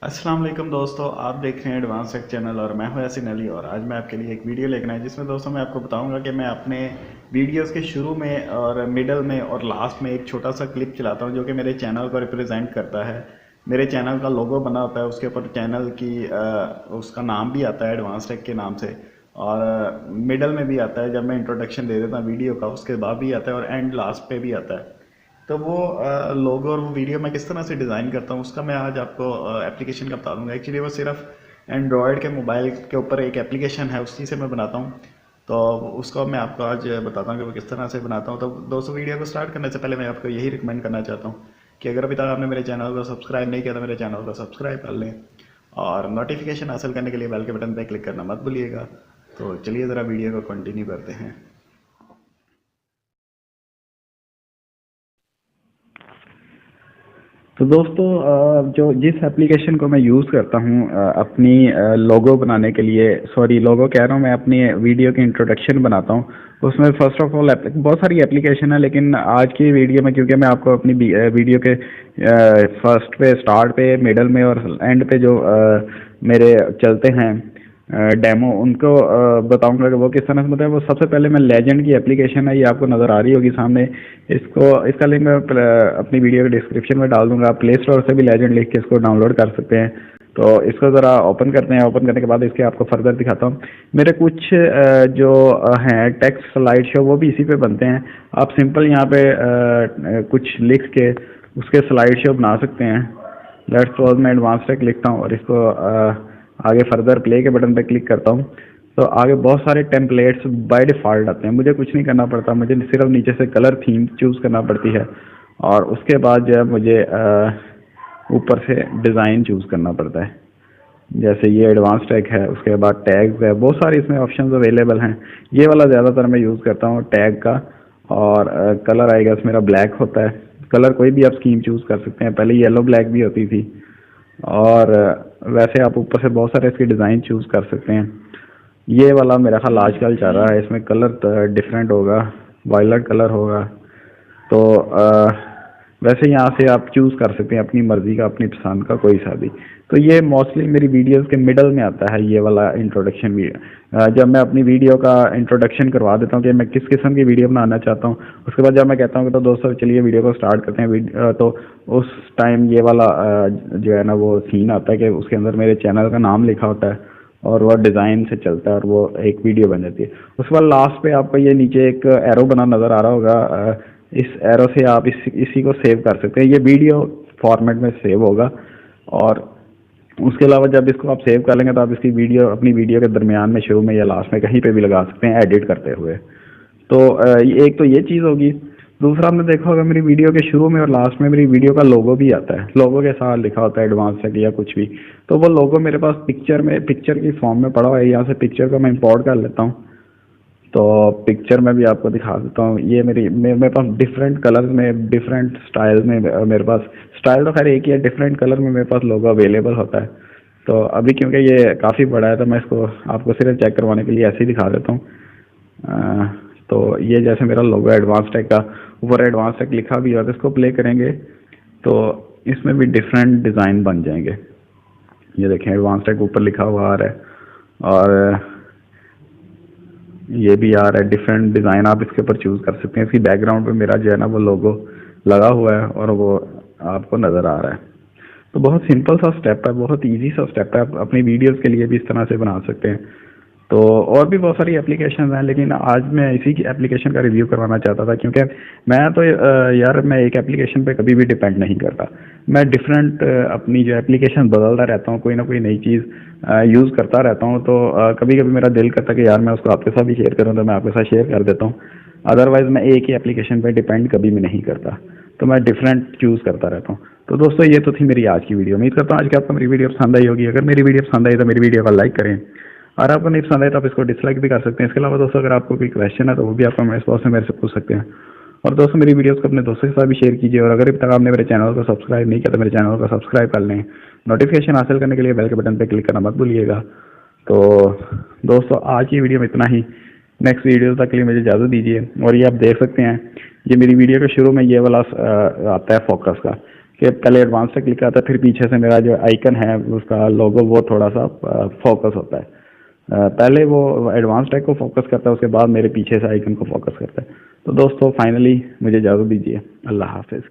अस्सलाम वालेकुम दोस्तों, आप देख रहे हैं एडवांस टेक चैनल और मैं हूं यासीन अली। और आज मैं आपके लिए एक वीडियो लेकर आया जिसमें दोस्तों मैं आपको बताऊंगा कि मैं अपने वीडियोस के शुरू में और मिडल में और लास्ट में एक छोटा सा क्लिप चलाता हूं जो कि मेरे चैनल को रिप्रेजेंट करता है। मेरे चैनल का लोगो बना होता है, उसके ऊपर चैनल की उसका नाम भी आता है एडवांस टेक के नाम से। और मिडल में भी आता है, जब मैं इंट्रोडक्शन दे देता हूँ वीडियो का उसके बाद भी आता है, और एंड लास्ट पे भी आता है। तो वो लोगो और वो वीडियो मैं किस तरह से डिज़ाइन करता हूँ उसका मैं आज आपको एप्लीकेशन का बता दूंगा। एक्चुअली वो सिर्फ एंड्रॉयड के मोबाइल के ऊपर एक एप्लीकेशन है, उसी से मैं बनाता हूँ। तो उसको मैं आपको आज बताता हूँ कि वो किस तरह से बनाता हूँ। तो दोस्तों, वीडियो को स्टार्ट करने से पहले मैं आपको यही रिकमेंड करना चाहता हूँ कि अगर अभी तक आपने मेरे चैनल को सब्सक्राइब नहीं किया तो मेरे चैनल को सब्सक्राइब कर लें, और नोटिफिकेशन हासिल करने के लिए बेल के बटन पर क्लिक करना मत भूलिएगा। तो चलिए ज़रा वीडियो को कंटिन्यू करते हैं। तो दोस्तों जो जिस एप्लीकेशन को मैं यूज़ करता हूँ अपनी लोगो बनाने के लिए, सॉरी लोगो कह रहा हूँ, मैं अपनी वीडियो की इंट्रोडक्शन बनाता हूँ। उसमें फ़र्स्ट ऑफ ऑल बहुत सारी एप्लीकेशन है, लेकिन आज की वीडियो में क्योंकि मैं आपको अपनी वीडियो के फर्स्ट पे, स्टार्ट पे, मिडल में और एंड पे जो मेरे चलते हैं डेमो, उनको बताऊंगा कि वो किस तरह से। मतलब वो सबसे पहले मैं लेजेंड की एप्लीकेशन है, ये आपको नज़र आ रही होगी सामने। इसका लिंक मैं अपनी वीडियो के डिस्क्रिप्शन में डाल दूंगा। आप प्ले स्टोर से भी लेजेंड लिख के इसको डाउनलोड कर सकते हैं। तो इसको ज़रा ओपन करते हैं। ओपन करने के बाद इसके आपको फर्दर दिखाता हूँ। मेरे कुछ जो हैं टेक्स्ट स्लाइड शो, वो भी इसी पे बनते हैं। आप सिंपल यहाँ पे कुछ लिख के उसके स्लाइड शो बना सकते हैं। लेट्स सपोज मैं एडवांस टेक लिखता हूँ और इसको आगे फर्दर प्ले के बटन पर क्लिक करता हूँ, तो आगे बहुत सारे टेम्पलेट्स बाय डिफ़ॉल्ट आते हैं। मुझे कुछ नहीं करना पड़ता, मुझे सिर्फ नीचे से कलर थीम चूज़ करना पड़ती है, और उसके बाद जो है मुझे ऊपर से डिज़ाइन चूज़ करना पड़ता है। जैसे ये एडवांस टैग है, उसके बाद टैग्स है, बहुत सारे इसमें ऑप्शंस अवेलेबल हैं। ये वाला ज़्यादातर मैं यूज़ करता हूँ टैग का। और कलर आएगा इसमें मेरा ब्लैक होता है। कलर कोई भी आप स्कीम चूज़ कर सकते हैं, पहले येलो ब्लैक भी होती थी। और वैसे आप ऊपर से बहुत सारे इसके डिज़ाइन चूज़ कर सकते हैं। ये वाला मेरा ख्याल आजकल चल रहा है, इसमें कलर डिफरेंट होगा, वायलेट कलर होगा। तो वैसे यहाँ से आप चूज़ कर सकते हैं अपनी मर्ज़ी का, अपनी पसंद का कोई सा भी। तो ये मोस्टली मेरी वीडियोस के मिडल में आता है, ये वाला इंट्रोडक्शन वीडियो। जब मैं अपनी वीडियो का इंट्रोडक्शन करवा देता हूँ कि मैं किस किस्म की वीडियो बनाना चाहता हूँ, उसके बाद जब मैं कहता हूँ कि तो दोस्तों चलिए वीडियो को स्टार्ट करते हैं, तो उस टाइम ये वाला जो है ना वो सीन आता है कि उसके अंदर मेरे चैनल का नाम लिखा होता है और वह डिज़ाइन से चलता है और वो एक वीडियो बन जाती है। उसके बाद लास्ट पे आपको ये नीचे एक एरो बना नज़र आ रहा होगा। इस एरो से आप इसी को सेव कर सकते हैं। ये वीडियो फॉर्मेट में सेव होगा, और उसके अलावा जब इसको आप सेव कर लेंगे तो आप इसकी वीडियो अपनी वीडियो के दरमियान में, शुरू में या लास्ट में कहीं पे भी लगा सकते हैं एडिट करते हुए। तो एक तो ये चीज़ होगी। दूसरा, आपने देखा होगा मेरी वीडियो के शुरू में और लास्ट में मेरी वीडियो का लोगो भी आता है। लोगो के साथ लिखा होता है एडवांस टेक या कुछ भी। तो वो लोगो मेरे पास पिक्चर की फॉर्म में पड़ा हुआ है। यहाँ से पिक्चर को मैं इंपोर्ट कर लेता हूँ। तो पिक्चर में भी आपको दिखा देता हूँ। ये मेरे पास डिफरेंट कलर्स में, डिफरेंट स्टाइल में, मेरे पास स्टाइल तो खैर एक ही है, डिफरेंट कलर में मेरे पास लोगो अवेलेबल होता है। तो अभी क्योंकि ये काफ़ी बड़ा है तो मैं इसको आपको सिर्फ चेक करवाने के लिए ऐसे ही दिखा देता हूँ। तो ये जैसे मेरा लोगो एडवांस टेक का, ऊपर एडवांस टेक लिखा भी है, तो इसको प्ले करेंगे तो इसमें भी डिफरेंट डिज़ाइन बन जाएंगे। ये देखें एडवांस टेक ऊपर लिखा हुआ आ रहा है, और ये भी आ रहा है। डिफरेंट डिज़ाइन आप इसके ऊपर चूज़ कर सकते हैं। इसकी बैकग्राउंड पे मेरा जो है ना वो लोगो लगा हुआ है और वो आपको नज़र आ रहा है। तो बहुत सिंपल सा स्टेप है, बहुत इजी सा स्टेप है। आप अपनी वीडियोस के लिए भी इस तरह से बना सकते हैं। तो और भी बहुत सारी एप्लीकेशन हैं, लेकिन आज मैं इसी की एप्लीकेशन का रिव्यू करवाना चाहता था, क्योंकि मैं तो यार मैं एक एप्लीकेशन पे कभी भी डिपेंड नहीं करता। मैं डिफरेंट अपनी जो एप्लीकेशन बदलता रहता हूँ, कोई ना कोई नई चीज़ यूज़ करता रहता हूँ। तो कभी कभी मेरा दिल करता है कि यार मैं उसको आपके साथ भी शेयर करूँ, तो मैं आपके साथ शेयर कर देता हूँ। अदरवाइज़ मैं एक ही एप्लीकेशन पर डिपेंड कभी भी नहीं करता, तो मैं डिफरेंट चूज़ करता रहता हूँ। तो दोस्तों, ये तो थी मेरी आज की वीडियो। उम्मीद करता हूँ आज की आपको मेरी वीडियो पसंद आई होगी। अगर मेरी वीडियो पसंद आई तो मेरी वीडियो को लाइक करें, और आपको नहीं पसंद आए तो आप इसको डिसलाइक भी कर सकते हैं। इसके अलावा दोस्तों, अगर आपको कोई क्वेश्चन है तो वो भी आप कमेंट्स बॉक्स में मेरे से पूछ सकते हैं। और दोस्तों, मेरी वीडियोस को अपने दोस्तों के साथ भी शेयर कीजिए। और अगर अभी तक आपने मेरे चैनल को सब्सक्राइब नहीं किया तो मेरे चैनल को सब्सक्राइब कर लें। नोटिफिकेशन हासिल करने के लिए बेल के बटन पर क्लिक करना मत भूलिएगा। तो दोस्तों, आज की वीडियो में इतना ही। नेक्स्ट वीडियो तक के लिए मुझे इजाज़त दीजिए। और ये आप देख सकते हैं, ये मेरी वीडियो के शुरू में ये वाला आता है फोकस का, कि पहले एडवांस टैग क्लिक आता है, फिर पीछे से मेरा जो आइकन है उसका लोगो वो थोड़ा सा फोकस होता है। पहले वो एडवांस टैग को फोकस करता है, उसके बाद मेरे पीछे से आइकन को फोकस करता है। तो दोस्तों फाइनली मुझे इजाज़त दीजिए, अल्लाह हाफिज़।